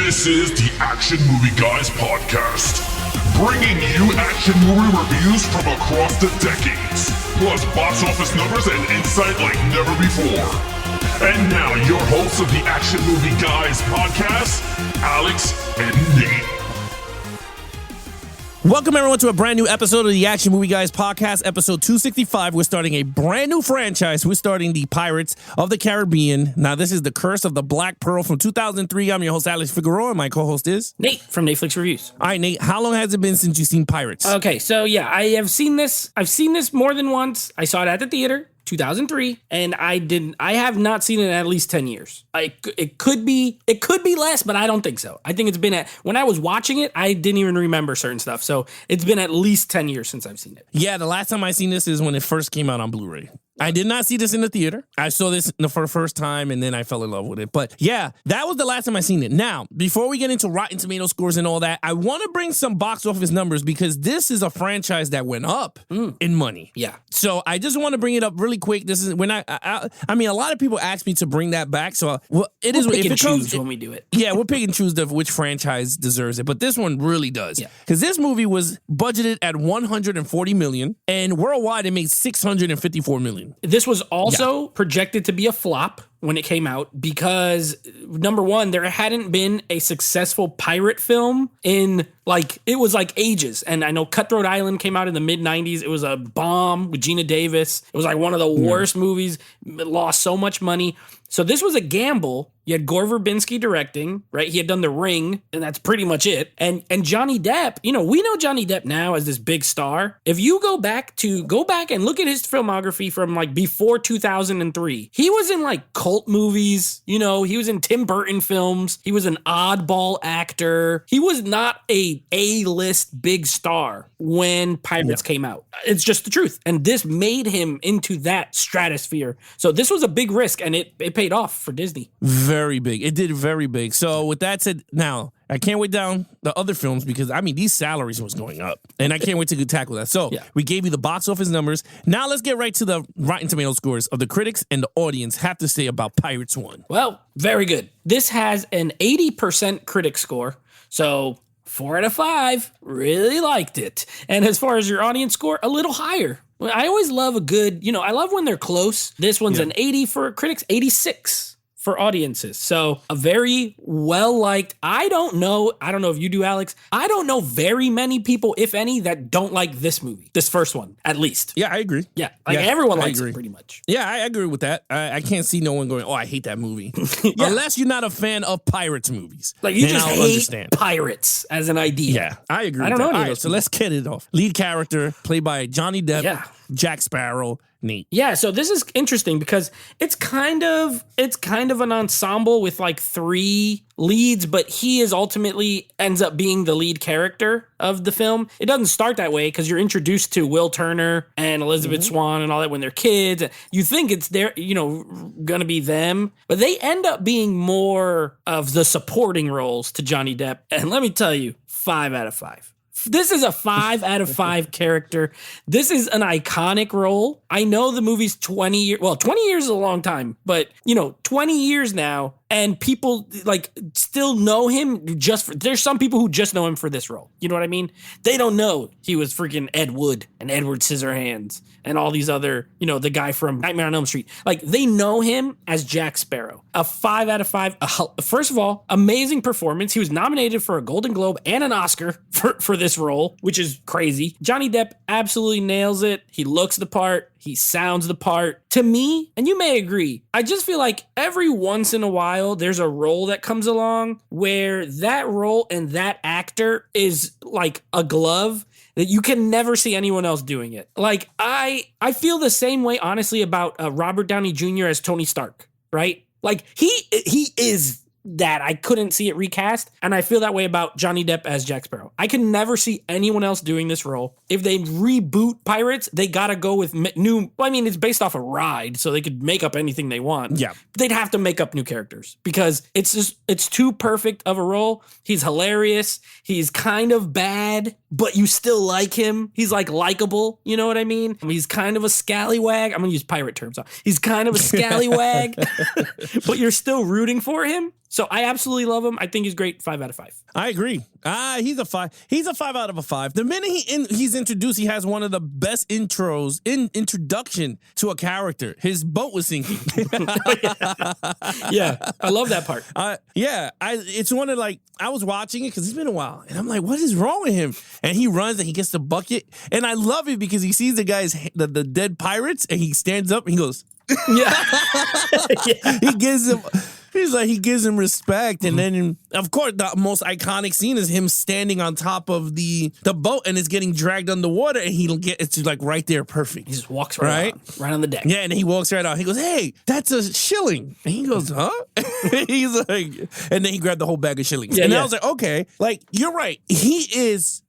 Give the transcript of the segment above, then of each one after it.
This is the Action Movie Guys podcast, bringing you action movie reviews from across the decades, plus box office numbers and insight like never before. And now, your hosts of the Action Movie Guys podcast, Alex and Nate. Welcome, everyone, to a brand new episode of the Action Movie Guys podcast, episode 265. We're starting a brand new franchise. We're starting the Pirates of the Caribbean. Now, this is The Curse of the Black Pearl from 2003. I'm your host, Alex Figueroa, and my co-host is Nate from Netflix Reviews. All right, Nate, how long has it been since you've seen Pirates? Okay, so yeah, I have seen this. I've seen this more than once. I saw it at the theater, 2003, and I have not seen it in at least 10 years. It could be less, but I don't think so. I think it's been when I was watching it, I didn't even remember certain stuff. So it's been at least 10 years since I've seen it. Yeah, the last time I seen this is when it first came out on Blu-ray. I did not see this in the theater. I saw this for the first time, and then I fell in love with it. But yeah, that was the last time I seen it. Now, before we get into Rotten Tomato scores and all that, I want to bring some box office numbers because this is a franchise that went up in money. Yeah. So I just want to bring it up really quick. This is when I mean, a lot of people ask me to bring that back. So We'll pick and choose when we do it. Yeah, we'll pick and choose which franchise deserves it, but this one really does. Because this movie was budgeted at $140 million, and worldwide it made $654 million. This was also projected to be a flop when it came out because, number one, there hadn't been a successful pirate film in it was ages. And I know Cutthroat Island came out in the mid-90s. It was a bomb with Gina Davis. It was one of the worst movies. It lost so much money. So this was a gamble. You had Gore Verbinski directing, right? He had done The Ring, and that's pretty much it. And Johnny Depp, we know Johnny Depp now as this big star. If you go back and look at his filmography from before 2003, he was in cult movies. He was in Tim Burton films. He was an oddball actor. He was not a A-list big star when Pirates came out. It's just the truth. And this made him into that stratosphere. So this was a big risk, and it paid off for Disney. Very big. It did very big. So with that said, now I can't wait down the other films because these salaries was going up, and I can't wait to tackle that. So we gave you the box office numbers. Now let's get right to the Rotten Tomato scores of the critics and the audience have to say about Pirates 1. Well, very good. This has an 80% critic score. So 4 out of 5 really liked it. And as far as your audience score, a little higher. I always love a good, I love when they're close. This one's an 80 for critics, 86 for audiences. So a very well-liked, I don't know if you do, Alex. I don't know very many people, if any, that don't like this movie. This first one, at least. Yeah, I agree. Yeah, everyone likes it pretty much. Yeah, I agree with that. I can't see no one going, I hate that movie. Unless you're not a fan of Pirates movies. You just hate pirates as an idea. Yeah, I agree. I don't know. All right, so let's get it off. Lead character, played by Johnny Depp, Jack Sparrow, Nate. Yeah, so this is interesting because it's kind of an ensemble with 3 leads, but he is ultimately ends up being the lead character of the film. It doesn't start that way because you're introduced to Will Turner and Elizabeth Swann and all that when they're kids. You think it's gonna be them, but they end up being more of the supporting roles to Johnny Depp. And let me tell you, 5 out of 5. This is a 5 out of 5 character. This is an iconic role. I know the movie's 20 years. Well, 20 years is a long time, but 20 years now, and people still know him there's some people who just know him for this role. You know what I mean? They don't know he was freaking Ed Wood and Edward Scissorhands and all these other, the guy from Nightmare on Elm Street. They know him as Jack Sparrow. A 5 out of 5. First of all, amazing performance. He was nominated for a Golden Globe and an Oscar for this role, which is crazy. Johnny Depp absolutely nails it. He looks the part. He sounds the part. To me, and you may agree, I just feel like every once in a while, there's a role that comes along where that role and that actor is like a glove that you can never see anyone else doing it. I feel the same way, honestly, about Robert Downey Jr. as Tony Stark, right? He is that. I couldn't see it recast, and I feel that way about Johnny Depp as Jack Sparrow. I can never see anyone else doing this role. If they reboot Pirates, they gotta go with new. Well, I mean, it's based off a ride, so they could make up anything they want. Yeah, they'd have to make up new characters because it's too perfect of a role. He's hilarious. He's kind of bad, but you still like him. He's likable. You know what I mean? He's kind of a scallywag. I'm gonna use pirate terms. He's kind of a scallywag, but you're still rooting for him. So I absolutely love him. I think he's great. 5 out of 5. I agree. He's a 5. He's a 5 out of a 5. The minute he's introduced, he has one of the best introduction to a character. His boat was sinking. Yeah, I love that part. It's one of I was watching it because it's been a while, and I'm like, what is wrong with him? And he runs and he gets the bucket, and I love it because he sees the dead pirates, and he stands up and he goes, Yeah. he gives him respect, and then of course the most iconic scene is him standing on top of the boat, and it's getting dragged underwater, and it's right there, perfect. He just walks right on the deck. Yeah, and he walks right out. He goes, "Hey, that's a shilling." And he goes, "Huh?" He's like, and then he grabbed the whole bag of shillings. I was like, okay, you're right. He is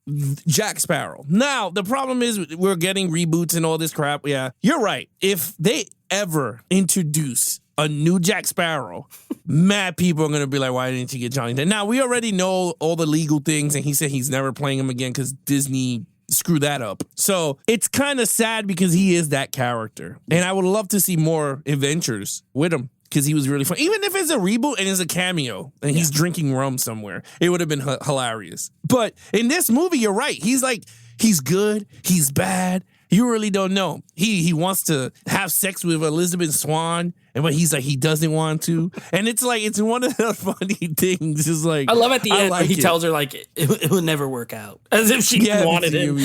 Jack Sparrow. Now the problem is we're getting reboots and all this crap. Yeah, you're right. If they ever introduce a new Jack Sparrow, mad people are going to be like, why didn't you get Johnny Depp? Now, we already know all the legal things, and he said he's never playing him again because Disney screwed that up. So it's kind of sad because he is that character. And I would love to see more adventures with him because he was really fun. Even if it's a reboot and it's a cameo and he's drinking rum somewhere, it would have been hilarious. But in this movie, you're right. He's good. He's bad. You really don't know. He wants to have sex with Elizabeth Swann, but he's like, he doesn't want to. And it's one of the funny things. It's like, I love at the end when he tells her it would never work out, as if she wanted him.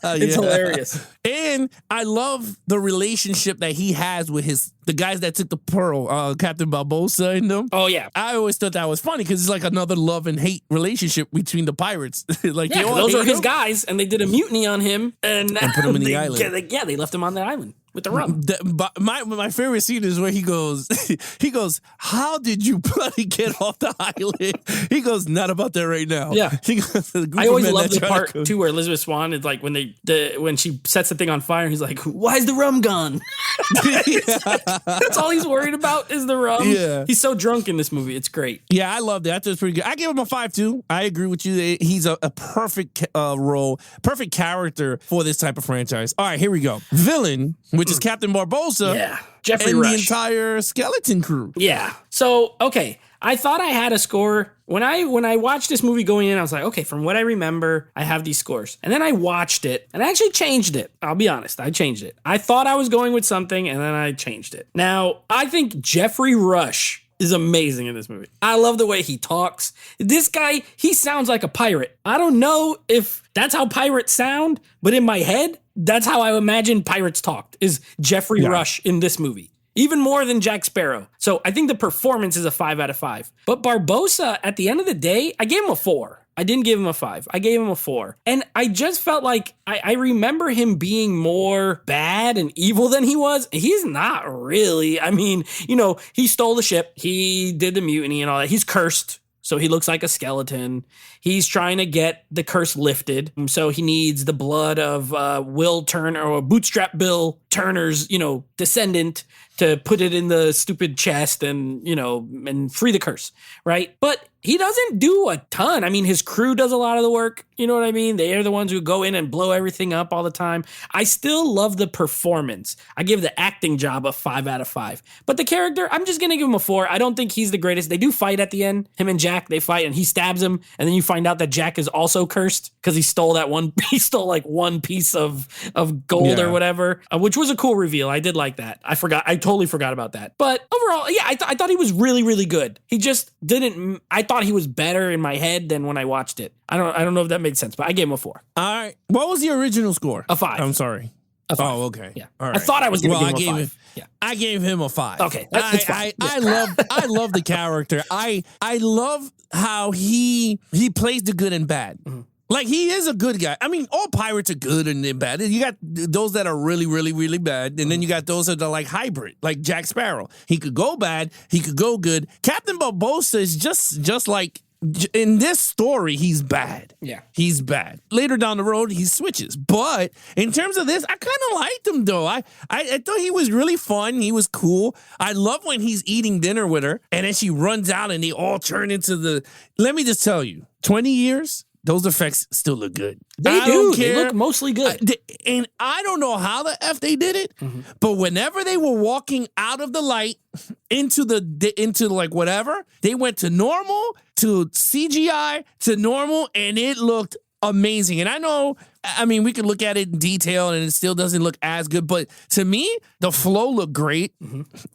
It's hilarious. And I love the relationship that he has with the guys that took the pearl, Captain Barbossa and them. Oh yeah, I always thought that was funny because it's like another love and hate relationship between the pirates. Those are his guys, and they did a mutiny on him and put him in the island. They left him on the island with the rum. My favorite scene is where he goes, how did you bloody get off the island? He goes, not about that right now. Yeah. He goes, I always love the part too where Elizabeth Swann is like when she sets the thing on fire, he's like, why's the rum gone? That's all he's worried about is the rum. Yeah. He's so drunk in this movie. It's great. Yeah, I love that. That's pretty good. I give him a 5 too. I agree with you. He's a perfect role, perfect character for this type of franchise. All right, here we go. Villain, which is Captain Barbossa. Yeah. Jeffrey and Rush. the entire skeleton crew. Yeah. So, okay. I thought I had a score. When I watched this movie going in, I was like, okay, from what I remember, I have these scores. And then I watched it, and I actually changed it. I'll be honest, I changed it. I thought I was going with something, and then I changed it. Now, I think Jeffrey Rush is amazing in this movie. I love the way he talks. This guy, he sounds like a pirate. I don't know if that's how pirates sound, but in my head, that's how I imagine pirates talked, is Jeffrey Rush in this movie. Even more than Jack Sparrow. So I think the performance is a 5 out of 5. But Barbossa, at the end of the day, I gave him a 4. I didn't give him a 5. I gave him a 4. And I just felt like I remember him being more bad and evil than he was. He's not really. I mean, he stole the ship. He did the mutiny and all that. He's cursed. So he looks like a skeleton. He's trying to get the curse lifted. So he needs the blood of Will Turner or Bootstrap Bill Turner's, descendant to put it in the stupid chest and, and free the curse, right? But he doesn't do a ton. I mean, his crew does a lot of the work. You know what I mean? They are the ones who go in and blow everything up all the time. I still love the performance. I give the acting job a 5 out of 5. But the character, I'm just going to give him a 4. I don't think he's the greatest. They do fight at the end. Him and Jack, they fight and he stabs him. And then you find out that Jack is also cursed because he stole like one piece of gold or whatever, which was a cool reveal. I did like that. I totally forgot about that. But overall, yeah, I thought he was really, really good. He just didn't, I thought he was better in my head than when I watched it. I don't know if that made sense, but I gave him a 4. All right. What was the original score? A 5. I'm sorry. A 5. Oh, okay. Yeah. All right. I thought I was going to give him a 5. I gave him a 5. Okay. That's fine. I love the character. I love how he plays the good and bad. Mm-hmm. Like, he is a good guy. I mean, all pirates are good and they're bad. You got those that are really, really, really bad. And then you got those that are like hybrid, like Jack Sparrow. He could go bad. He could go good. Captain Barbossa is just like, in this story, he's bad. Yeah. He's bad. Later down the road, he switches. But in terms of this, I kind of liked him, though. I thought he was really fun. He was cool. I love when he's eating dinner with her, and then she runs out, and they all turn into the... Let me just tell you, 20 years... those effects still look good. They I do. don't They care. look mostly good. And I don't know how the F they did it, but whenever they were walking out of the light into like whatever, they went to normal, to CGI, to normal, and it looked amazing. And I know, I mean, we could look at it in detail and it still doesn't look as good, but to me, the flow looked great.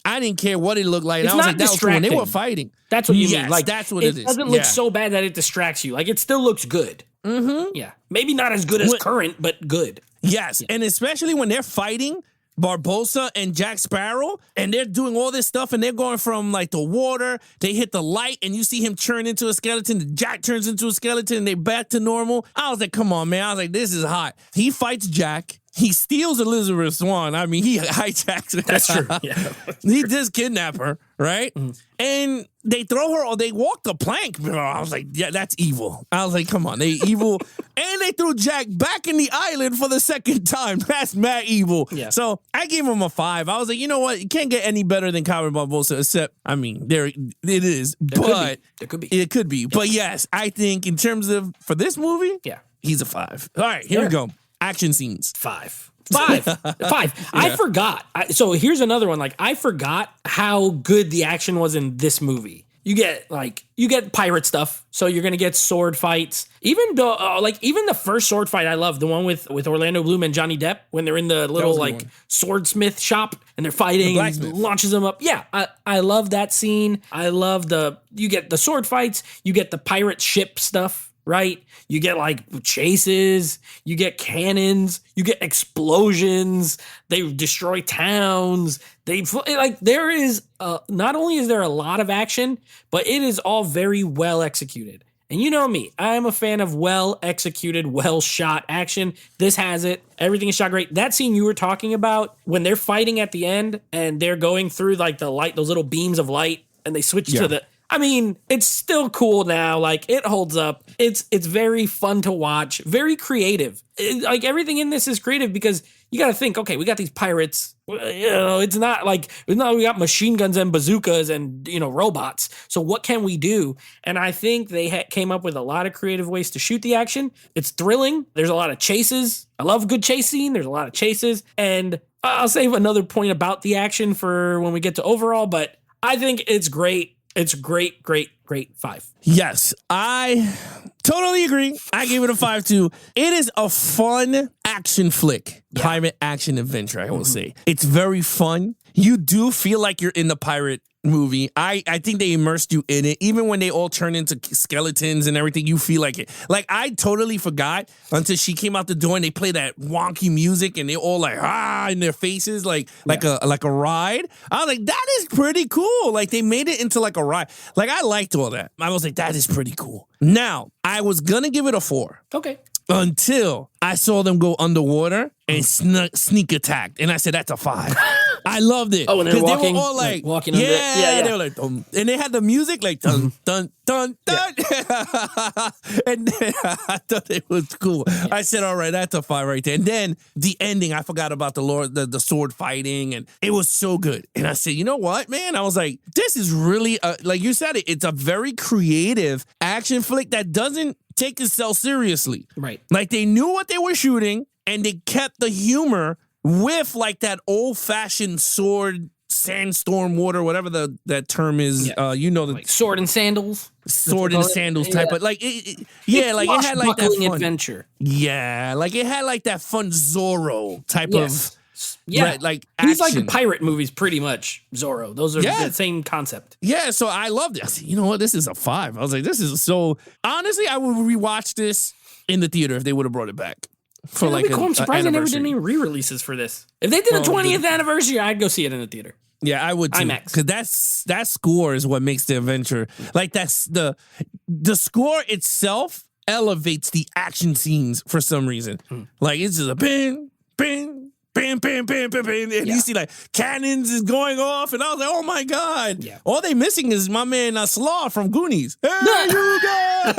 I didn't care what it looked like. It's I was not like, that was cool. And they were distracting. fighting. That's what you Yes, mean. Like, that's what it is. It doesn't look Yeah. so bad that it distracts you. Like, it still looks good. Yeah. Maybe not as good as current, but good. Yes, and especially when they're fighting Barbossa and Jack Sparrow, and they're doing all this stuff, and they're going from like the water, they hit the light, and you see him turn into a skeleton, Jack turns into a skeleton, and they back to normal. I was like, come on, man. I was like, this is hot. He fights Jack. He steals Elizabeth Swann. I mean, he hijacks her. That's true. Yeah. He just kidnapped her, right? And they throw her, or they walk the plank. Bro. I was like, yeah, that's evil. I was like, come on, they evil. And they threw Jack back in the island for the second time. That's mad evil. Yeah. So I gave him a 5. I was like, you know what? You can't get any better than Cabin Barbosa, except, I mean, it is. But There could be. it could be. But yes, I think in terms of, for this movie, Yeah. he's a 5. All right, here we go. Action scenes. 5. I forgot. So here's another one. Like, I forgot how good the action was in this movie. You get pirate stuff. So you're gonna get sword fights. Even though, even the first sword fight, I love the one with Orlando Bloom and Johnny Depp when they're in the little like swordsmith shop and they're fighting. And he launches them up. Yeah, I love that scene. I love you get the sword fights. You get the pirate ship stuff. Right? You get like chases, you get cannons, you get explosions, they destroy towns. There is, not only is there a lot of action, but it is all very well executed. And you know me, I'm a fan of well executed, well shot action. This has it. Everything is shot great. That scene you were talking about when they're fighting at the end and they're going through like the light, those little beams of light, and they switch to the, I mean, it's still cool now. Like, it holds up. It's very fun to watch. Very creative. Like, everything in this is creative because you got to think, okay, we got these pirates. It's not like we got machine guns and bazookas and, robots. So what can we do? And I think they came up with a lot of creative ways to shoot the action. It's thrilling. There's a lot of chases. I love a good chase scene. There's a lot of chases. And I'll save another point about the action for when we get to overall, but I think it's great. It's great 5. Yes, I totally agree. I gave it a 5 too. It is a fun action flick, pirate action adventure, I will say. It's very fun. You do feel like you're in the pirate movie. I think they immersed you in it. Even when they all turn into skeletons and everything, you feel like it. Like, I totally forgot until she came out the door and they play that wonky music and they all like in their faces like a ride. I was like, that is pretty cool. Like, they made it into like a ride. Like, I liked all that. I was like, that is pretty cool. Now, I was gonna give it a 4. Okay. Until I saw them go underwater and sneak attacked. And I said, that's a 5. I loved it. Oh, and they're walking, they were all like walking under. Yeah, they were like, dun. And they had the music like dun, dun, dun, dun. And then I thought it was cool. I said, all right, that's a 5 right there. And then the ending, I forgot about the sword fighting, and it was so good. And I said, you know what, man? I was like, this is really, like you said it's a very creative action flick that doesn't take itself seriously. Right. Like, they knew what they were shooting, and they kept the humor with like that old-fashioned sword, sandstorm water, whatever that term is. Like sword and sandals. Sword and sandals type, but like it had like that fun adventure. Yeah, like it had like that fun Zorro type of. Yeah, like he's action. like pirate movies, pretty much. Zorro. Those are the same concept. Yeah, so I loved it. I said, you know what? This is a 5. I was like, this is so. Honestly, I would rewatch this in the theater if they would have brought it back for like cool. I'm surprised they never did any re-releases for this. If they did a 20th anniversary, I'd go see it in the theater. Yeah, I would too. IMAX. Because that score is what makes the adventure. Like, that's the score itself elevates the action scenes for some reason. Like, it's just a bing, bing, bam, bam, bam, bam, bam, and you see like cannons is going off, and I was like, oh my god! Yeah. All they missing is my man Slaw from Goonies. Hey, you guys!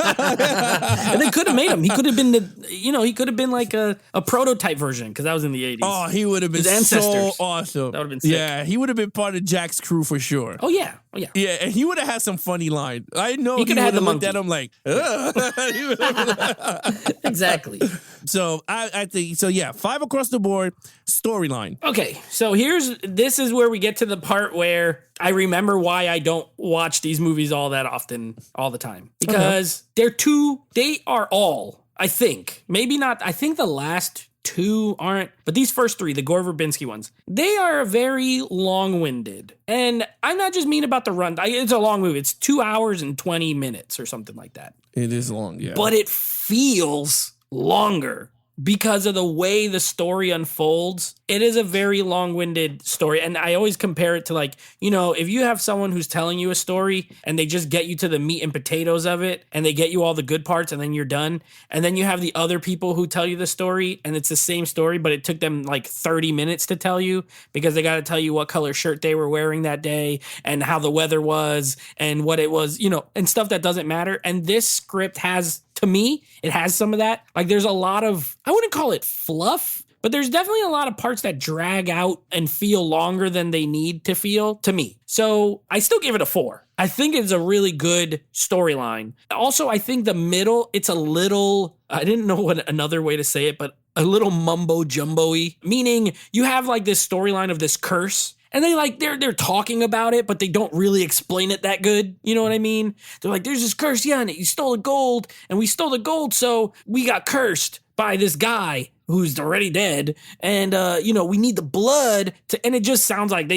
And they could have made him. He could have been he could have been like a prototype version because that was in the 80s. Oh, he would have been His ancestors. so awesome. That would have been sick. Yeah, he would have been part of Jack's crew for sure. Oh yeah. Yeah, and he would have had some funny line. I know he could would have had have the looked at him like, He would have- Exactly. So I think so. Yeah, 5 across the board. Storyline. Okay, so this is where we get to the part where I remember why I don't watch these movies all that often, all the time. Because they are all, I think, maybe not, I think the last 2 aren't, but these first 3, the Gore Verbinski ones, they are very long-winded. And I'm not just mean about the run. It's a long movie. It's 2 hours and 20 minutes or something like that. It is long, yeah. But it feels longer because of the way the story unfolds. It is a very long-winded story. And I always compare it to like, if you have someone who's telling you a story and they just get you to the meat and potatoes of it and they get you all the good parts and then you're done. And then you have the other people who tell you the story and it's the same story, but it took them like 30 minutes to tell you because they got to tell you what color shirt they were wearing that day and how the weather was and what it was, and stuff that doesn't matter. And this script has, to me, it has some of that. Like there's a lot of, I wouldn't call it fluff, but there's definitely a lot of parts that drag out and feel longer than they need to feel to me. So I still give it a 4. I think it's a really good storyline. Also, I think the middle, it's a little, I didn't know what another way to say it, but a little mumbo jumbo-y, meaning you have like this storyline of this curse. And they're talking about it, but they don't really explain it that good. You know what I mean? They're like, there's this curse, and you stole the gold, and we stole the gold, so we got cursed by this guy who's already dead. And, we need the blood and it just sounds like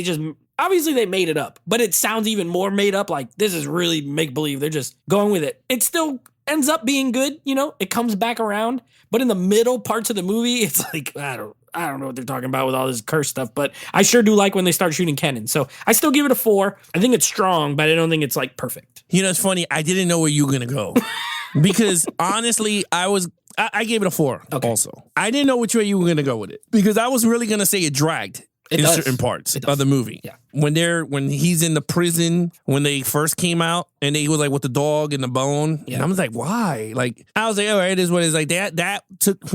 obviously they made it up, but it sounds even more made up. Like this is really make believe. They're just going with it. It still ends up being good. It comes back around, but in the middle parts of the movie, it's like, I don't know what they're talking about with all this curse stuff, but I sure do like when they start shooting cannon. So I still give it a 4. I think it's strong, but I don't think it's like perfect. It's funny. I didn't know where you were going to go because honestly, I gave it a 4 also. I didn't know which way you were going to go with it because I was really going to say it dragged. In certain parts of the movie. Yeah. When he's in the prison, when they first came out and they was like with the dog and the bone. Yeah. And I was like, why? Like, I was like, all right, it is what it is. Like that took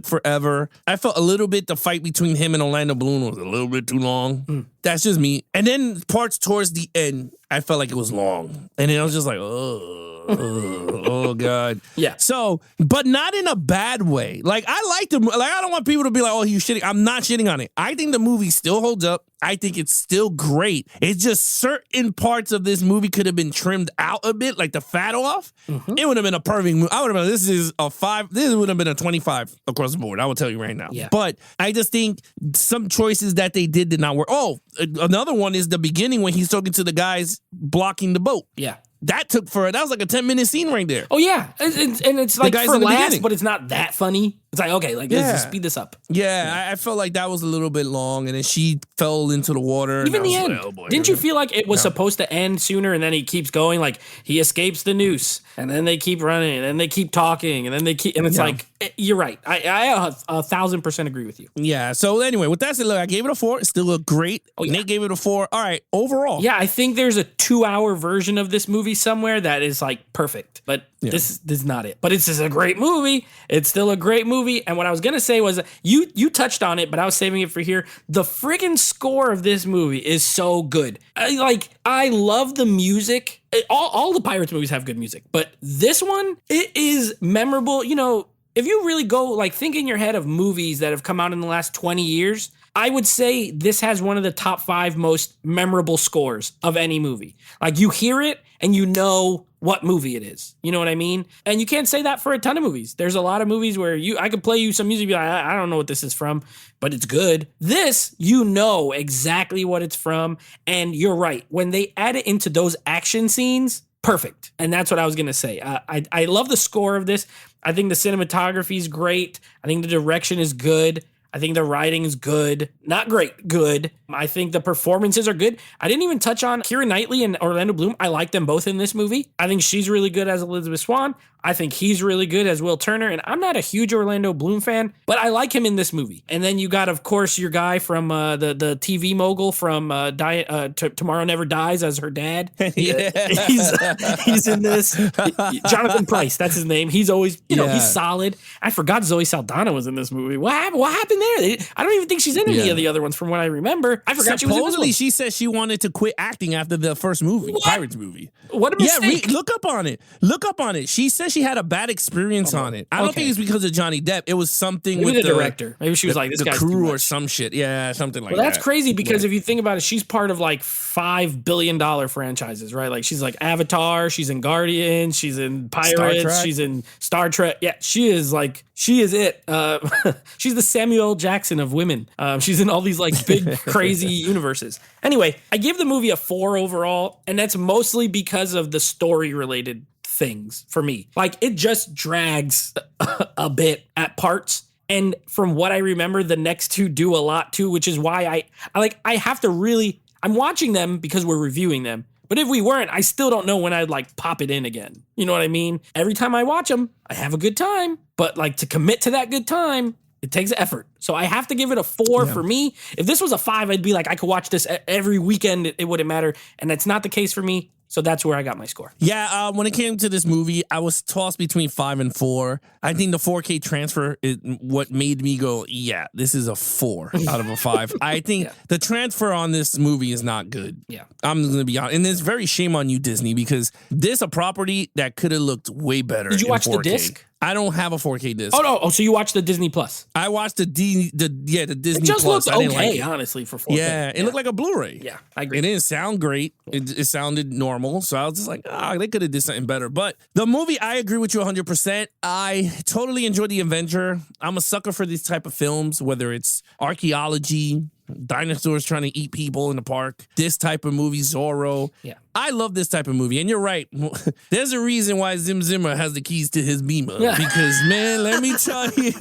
forever. I felt a little bit the fight between him and Orlando Bloom was a little bit too long. That's just me. And then parts towards the end, I felt like it was long. And then I was just like, oh God. Yeah. So, but not in a bad way. Like I like the, like I don't want people to be like, oh, you shitting. I'm not shitting on it. I think the movie still holds up. I think it's still great. It's just certain parts of this movie could have been trimmed out a bit, like the fat off. It would have been a perfect movie. I would have been, this is a 5. This would have been a 25 across the board. I will tell you right now. Yeah. But I just think some choices that they did not work. Oh, another one is the beginning when he's talking to the guys blocking the boat. Yeah. That was like a 10-minute scene right there. Oh, yeah. And it's like guys for in the laughs, beginning. but it's not that funny. It's like, okay, like let's just speed this up. Yeah, I felt like that was a little bit long, and then she fell into the water. Even the end. Like, oh boy, Didn't you feel like it was supposed to end sooner, and then he keeps going? Like he escapes the noose, and then they keep running, and then they keep talking, and then they keep, and it's like you're right. I 1,000% agree with you. Yeah. So anyway, with that said, look, I gave it a 4. It's still a great. Oh, yeah. Nate gave it a 4. All right, overall. Yeah, I think there's a 2-hour version of this movie somewhere that is like perfect, but this is not it. But it's just a great movie. It's still a great movie. And what I was gonna say was you touched on it, but I was saving it for here. The friggin' score of this movie is so good. I love the music. All the Pirates movies have good music, but this one, it is memorable. If you really go like think in your head of movies that have come out in the last 20 years, I would say this has one of the top 5 most memorable scores of any movie. Like you hear it and you know what movie it is. You know what I mean? And you can't say that for a ton of movies. There's a lot of movies where I could play you some music and be like, I don't know what this is from, but it's good. This, you know exactly what it's from. And you're right. When they add it into those action scenes, perfect. And that's what I was going to say. I love the score of this. I think the cinematography is great. I think the direction is good. I think the writing is good. Not great, good. I think the performances are good. I didn't even touch on Keira Knightley and Orlando Bloom. I like them both in this movie. I think she's really good as Elizabeth Swann. I think he's really good as Will Turner. And I'm not a huge Orlando Bloom fan, but I like him in this movie. And then you got, of course, your guy from the TV mogul from Tomorrow Never Dies as her dad. He's in this. Jonathan Pryce, that's his name. He's always, he's solid. I forgot Zoe Saldana was in this movie. What happened there? I don't even think she's in any of the other ones from what I remember. I forgot she was in this one. She said she wanted to quit acting after the first movie, Pirates movie. What a mistake. Look up on it. She said she had a bad experience on it. I don't think it's because of Johnny Depp. It was something with the director. Maybe she was like, this guy's crew too much. Or some shit. Yeah, something like that. Well, that's crazy because if you think about it, she's part of like $5 billion franchises, right? Like she's like Avatar, she's in Guardians, she's in Pirates, she's in Star Trek. Yeah, she is it. She's the Samuel L. Jackson of women. She's in all these like big, crazy universes. Anyway, I give the movie a 4 overall, and that's mostly because of the story related things for me. Like it just drags a bit at parts. And from what I remember, the next two do a lot too, which is why I have to really, I'm watching them because we're reviewing them. But if we weren't, I still don't know when I'd like pop it in again. You know what I mean? Every time I watch them, I have a good time. But like to commit to that good time, it takes effort. So I have to give it a 4 for me. If this was a 5, I'd be like, I could watch this every weekend. It wouldn't matter. And that's not the case for me. So that's where I got my score. Yeah, when it came to this movie, I was tossed between 5 and 4. I think the 4K transfer is what made me go, yeah, this is a 4 out of a 5. I think the transfer on this movie is not good. Yeah. I'm going to be honest. And it's very shame on you, Disney, because this a property that could have looked way better. Did you watch 4K. the disc? I don't have a 4K disc. Oh, no. Oh, so you watched the Disney Plus? I watched the Disney It just Plus. looked okay, honestly, for 4K. Yeah, it looked like a Blu-ray. Yeah, I agree. It didn't sound great. It sounded normal. So I was just like, they could have did something better. But the movie, I agree with you 100%. I totally enjoyed The Avenger. I'm a sucker for these type of films, whether it's archaeology, dinosaurs trying to eat people in the park, this type of movie, Zorro. Yeah. I love this type of movie. And you're right. There's a reason why Zim Zimmer has the keys to his Beamer. Because, man, let me tell you.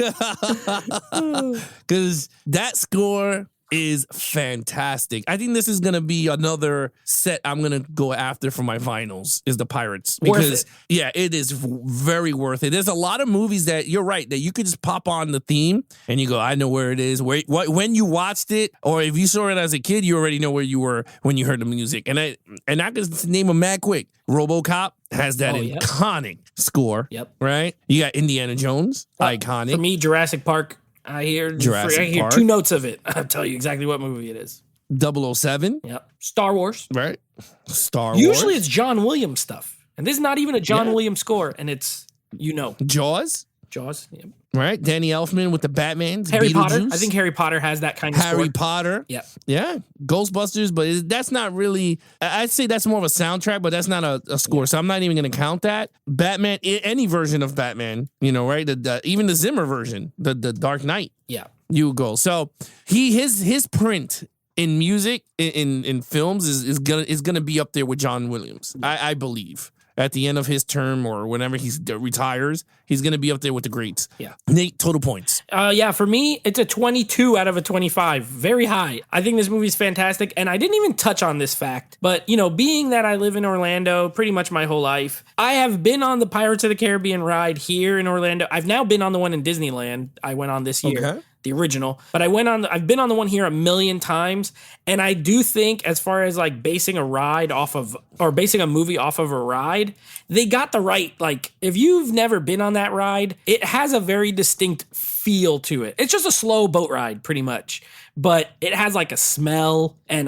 Because that score is fantastic. I think this is going to be another set I'm going to go after for my finals is the Pirates. Because, it is very worth it. There's a lot of movies that, you're right, that you could just pop on the theme and you go, I know where it is. When you watched it, or if you saw it as a kid, you already know where you were when you heard the music. And I can name them mad quick. RoboCop has that iconic score. Yep. Right? You got Indiana Jones, iconic. For me, Jurassic Park. I hear 2 notes of it. I'll tell you exactly what movie it is. 007. Yep. Star Wars. Right. Star Wars. Usually it's John Williams stuff. And this is not even a John Williams score. And it's, Jaws. Yep. Right. Danny Elfman with the Batman. Harry Potter. I think Harry Potter has that kind of score. Harry Potter. Yeah. Yeah. Ghostbusters. But that's not really, I'd say that's more of a soundtrack, but that's not a score. Yeah. So I'm not even going to count that. Batman, any version of Batman, right? Even the Zimmer version, the Dark Knight. Yeah. You go. So his print in music, in films is gonna be up there with John Williams. I believe. At the end of his term or whenever he retires, he's going to be up there with the greats. Yeah. Nate, total points. For me, it's a 22 out of a 25. Very high. I think this movie's fantastic. And I didn't even touch on this fact. But, being that I live in Orlando pretty much my whole life, I have been on the Pirates of the Caribbean ride here in Orlando. I've now been on the one in Disneyland. I went on this year. Okay. The original, but I've been on the one here a million times. And I do think as far as like basing a movie off of a ride, they got the right, like if you've never been on that ride, it has a very distinct feel to it. It's just a slow boat ride pretty much, but it has like a smell and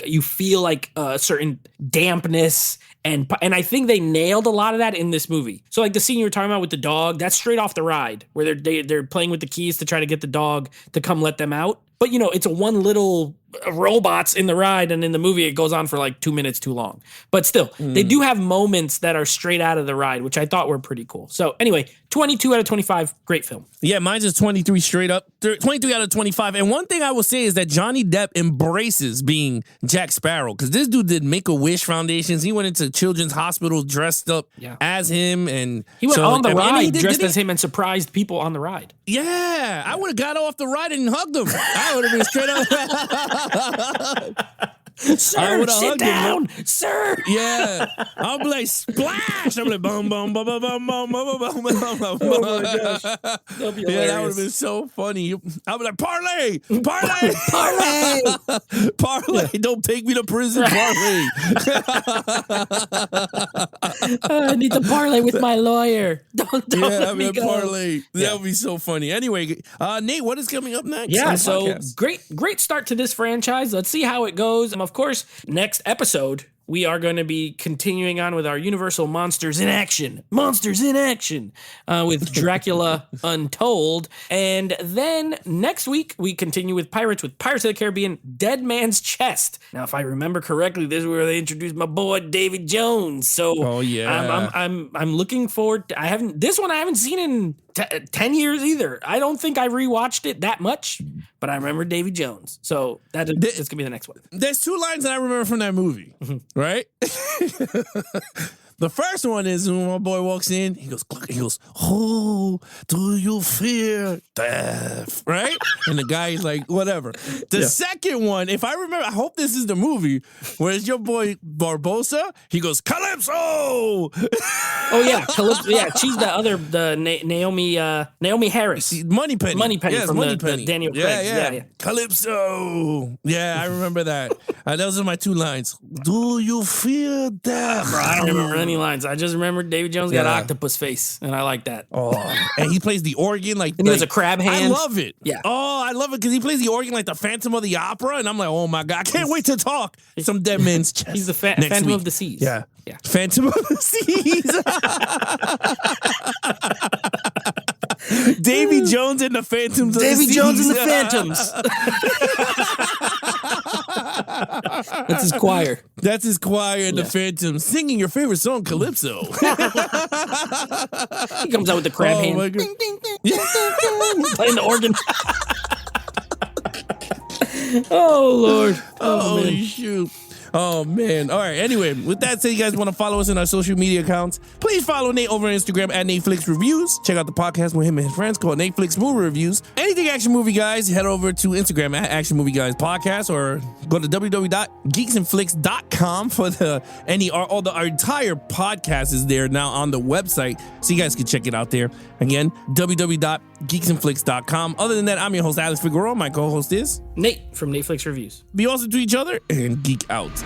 you feel like a certain dampness. And I think they nailed a lot of that in this movie. So like the scene you were talking about with the dog, that's straight off the ride where they're playing with the keys to try to get the dog to come let them out. But it's a one little robots in the ride, and in the movie it goes on for like 2 minutes too long. But still, they do have moments that are straight out of the ride, which I thought were pretty cool. So anyway, 22 out of 25, great film. Yeah, mine's just 23 straight up. 23 out of 25. And one thing I will say is that Johnny Depp embraces being Jack Sparrow, because this dude did Make-A-Wish Foundations. He went into children's hospitals dressed up as him. And he went on the ride dressed did as him and surprised people on the ride. Yeah, I would have got off the ride and hugged him. I would have been straight up. Sir, sit down, sir. Yeah, I'll be like splash. I'm like boom, boom, boom, boom, boom, boom, boom, boom, boom. Oh my gosh, that'd be hilarious. Yeah, that would have been so funny. I'll be like parlay, parlay, parlay, parlay. Don't take me to prison, parlay. I need to parlay with my lawyer. Don't let me go. Parlay. That would be so funny. Anyway, Nate, what is coming up next? Yeah, so great start to this franchise. Let's see how it goes. Of course, next episode, we are going to be continuing on with our Universal Monsters in Action. Monsters in Action with Dracula Untold. And then next week, we continue with Pirates of the Caribbean, Dead Man's Chest. Now, if I remember correctly, this is where they introduced my boy, Davy Jones. So I'm looking forward to, I haven't seen in 10 years either. I don't think I rewatched it that much, but I remember Davy Jones. So it's going to be the next one. There's two lines that I remember from that movie, right? The first one is when my boy walks in, he goes, oh, do you fear death? Right? And the guy is like, whatever. The second one, if I remember, I hope this is the movie, where it's your boy Barbosa, he goes, Calypso! Oh, yeah, Calypso. Yeah, she's Naomi Harris. Moneypenny. Yes, from the Daniel Craig. Yeah. Calypso. Yeah, I remember that. Those are my two lines. Do you fear death? Bro, I don't remember any lines. I just remember David Jones got an octopus face, and I like that. Oh, and he plays the organ like. And he has a crab hand. I love it. Yeah. Oh, I love it because he plays the organ like the Phantom of the Opera, and I'm like, oh my god, I can't wait to talk some Dead Man's Chest. He's the Phantom of the Seas. Yeah. Phantom of the Seas. Davy Jones and the Phantoms. Davy Jones and the Phantoms. That's his choir. That's his choir and the Phantoms singing your favorite song, Calypso. He comes out with the crab hand. My God. Ding, ding, ding, ding, ding, playing the organ. Oh, Lord. Oh, shoot. Oh, man. All right. Anyway, with that said, you guys want to follow us in our social media accounts, please follow Nate over on Instagram at Netflix Reviews. Check out the podcast with him and his friends called Netflix Movie Reviews. Anything Action Movie Guys, head over to Instagram at Action Movie Guys Podcast, or go to www.geeksandflix.com for our entire podcast is there now on the website, so you guys can check it out there. Again, www.geeksandflix.com. Other than that, I'm your host, Alex Figueroa. My co-host is Nate from Netflix Reviews. Be awesome to each other and geek out.